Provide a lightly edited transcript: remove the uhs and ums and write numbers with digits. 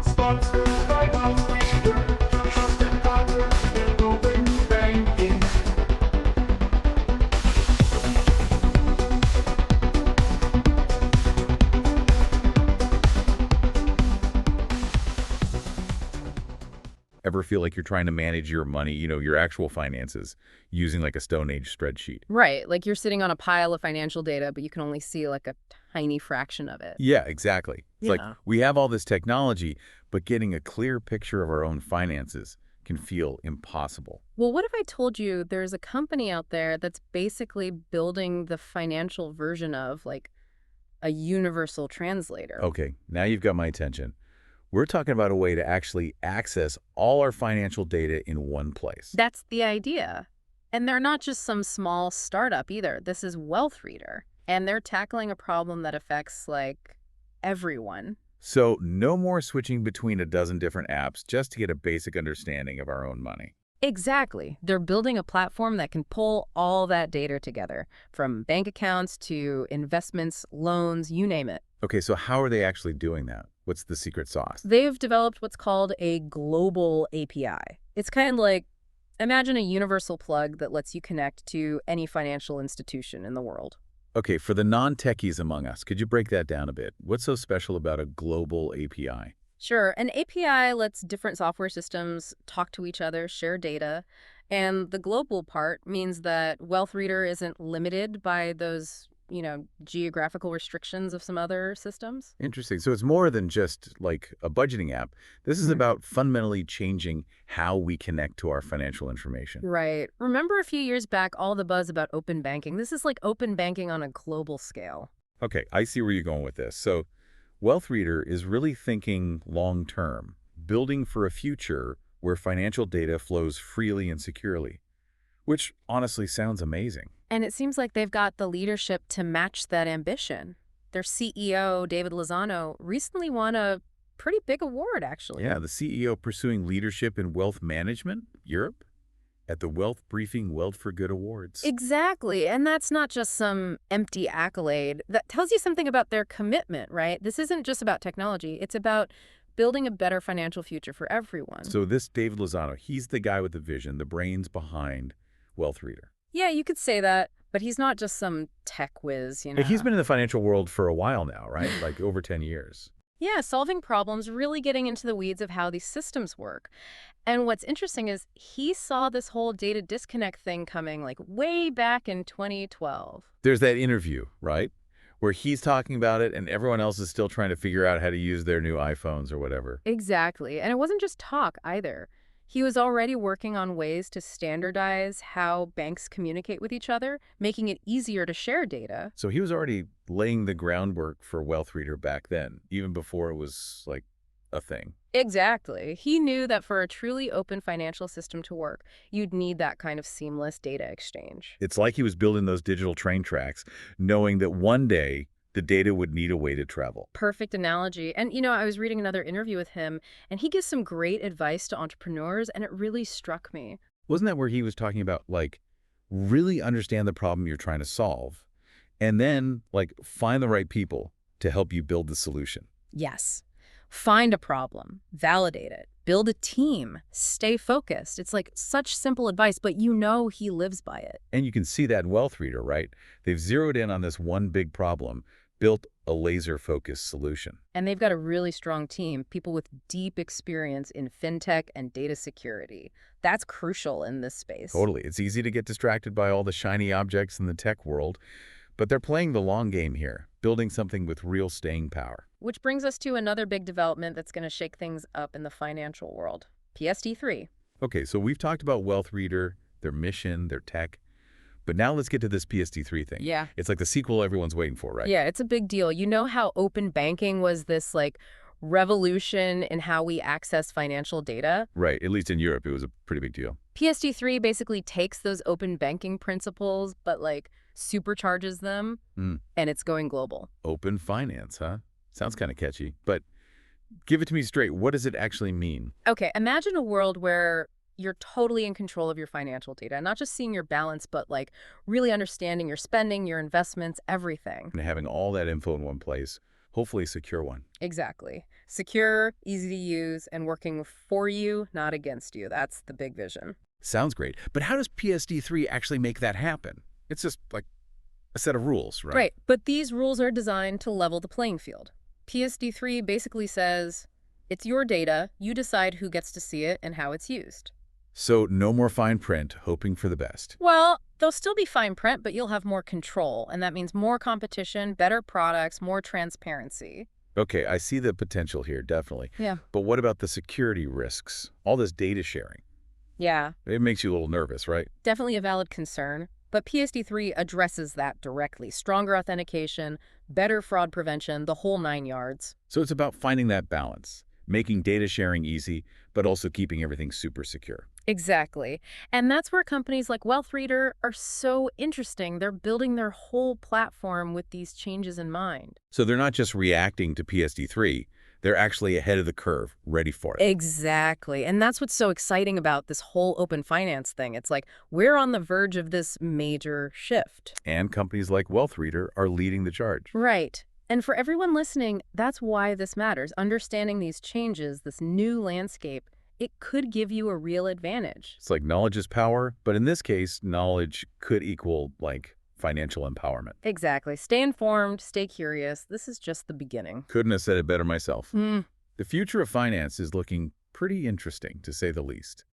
Sponsored by trusted partner in open banking. Ever feel like you're trying to manage your money, your actual finances, using like a Stone Age spreadsheet? Right, like you're sitting on a pile of financial data, but you can only see like a tiny fraction of it. Yeah, exactly. It's like Yeah. we have all this technology, but getting a clear picture of our own finances can feel impossible. Well, what if I told you there's a company out there that's basically building the financial version of like a universal translator? Okay, now you've got my attention. We're talking about a way to actually access all our financial data in one place. That's the idea. And they're not just some small startup either. This is Wealth Reader. And they're tackling a problem that affects like everyone. So no more switching between a dozen different apps just to get a basic understanding of our own money. Exactly. They're building a platform that can pull all that data together, from bank accounts to investments, loans, you name it. Okay, so how are they actually doing that? What's the secret sauce? They've developed what's called a global API. It's kind of like, imagine a universal plug that lets you connect to any financial institution in the world. Okay, for the non-techies among us, could you break that down a bit? What's so special about a global API? Sure, an API lets different software systems talk to each other, share data, and the global part means that Wealth Reader isn't limited by those, geographical restrictions of some other systems. Interesting. So it's more than just like a budgeting app. This is about fundamentally changing how we connect to our financial information. Right. Remember a few years back, all the buzz about open banking? This is like open banking on a global scale. Okay, I see where you're going with this. So Wealth Reader is really thinking long-term, building for a future where financial data flows freely and securely, which honestly sounds amazing. And it seems like they've got the leadership to match that ambition. Their CEO, David Luzano, recently won a pretty big award, actually. Yeah, the CEO pursuing leadership in wealth management, Europe, at the Wealth Briefing Wealth for Good Awards. Exactly. And that's not just some empty accolade. That tells you something about their commitment, right? This isn't just about technology. It's about building a better financial future for everyone. So this David Luzano, he's the guy with the vision, the brains behind Wealth Reader. Yeah, you could say that, but he's not just some tech whiz, Hey, he's been in the financial world for a while now, right? Like over 10 years. Yeah, solving problems, really getting into the weeds of how these systems work. And what's interesting is he saw this whole data disconnect thing coming like way back in 2012. There's that interview, right? Where he's talking about it and everyone else is still trying to figure out how to use their new iPhones or whatever. Exactly. And it wasn't just talk either. He was already working on ways to standardize how banks communicate with each other, making it easier to share data. So he was already laying the groundwork for Wealth Reader back then, even before it was like a thing. Exactly. He knew that for a truly open financial system to work, you'd need that kind of seamless data exchange. It's like he was building those digital train tracks, knowing that one day the data would need a way to travel. Perfect analogy. And, I was reading another interview with him, and he gives some great advice to entrepreneurs, and it really struck me. Wasn't that where he was talking about, like, really understand the problem you're trying to solve, and then, like, find the right people to help you build the solution? Yes. Find a problem, validate it, build a team, stay focused. It's like such simple advice, but he lives by it. And you can see that in Wealth Reader, right? They've zeroed in on this one big problem, built a laser-focused solution. And they've got a really strong team, people with deep experience in fintech and data security. That's crucial in this space. Totally. It's easy to get distracted by all the shiny objects in the tech world, but they're playing the long game here, building something with real staying power. Which brings us to another big development that's going to shake things up in the financial world, PSD3. Okay, so we've talked about Wealth Reader, their mission, their tech, but now let's get to this PSD3 thing. Yeah. It's like the sequel everyone's waiting for, right? Yeah, it's a big deal. You know how open banking was this revolution in how we access financial data? Right, at least in Europe, it was a pretty big deal. PSD3 basically takes those open banking principles, but supercharges them, and it's going global. Open finance, huh? Sounds kind of catchy, but give it to me straight. What does it actually mean? Okay, imagine a world where you're totally in control of your financial data. Not just seeing your balance, but like really understanding your spending, your investments, everything. And having all that info in one place, hopefully a secure one. Exactly. Secure, easy to use, and working for you, not against you. That's the big vision. Sounds great. But how does PSD3 actually make that happen? It's just like a set of rules, right? Right. But these rules are designed to level the playing field. PSD3 basically says, it's your data, you decide who gets to see it and how it's used. So no more fine print, hoping for the best. Well, there'll still be fine print, but you'll have more control, and that means more competition, better products, more transparency. Okay, I see the potential here, definitely. Yeah. But what about the security risks? All this data sharing. Yeah, It makes you a little nervous, right? definitely a valid concern. But PSD3 addresses that directly. Stronger authentication, better fraud prevention, the whole 9 yards. So it's about finding that balance, making data sharing easy, but also keeping everything super secure. Exactly. And that's where companies like WealthReader are so interesting. They're building their whole platform with these changes in mind. So they're not just reacting to PSD3, they're actually ahead of the curve, ready for it. Exactly. And that's what's so exciting about this whole open finance thing. It's like we're on the verge of this major shift. And companies like WealthReader are leading the charge. Right. And for everyone listening, that's why this matters. Understanding these changes, this new landscape, it could give you a real advantage. It's like knowledge is power, but in this case, knowledge could equal, like, financial empowerment. Exactly. Stay informed, stay curious. This is just the beginning. Couldn't have said it better myself. Mm. The future of finance is looking pretty interesting, to say the least.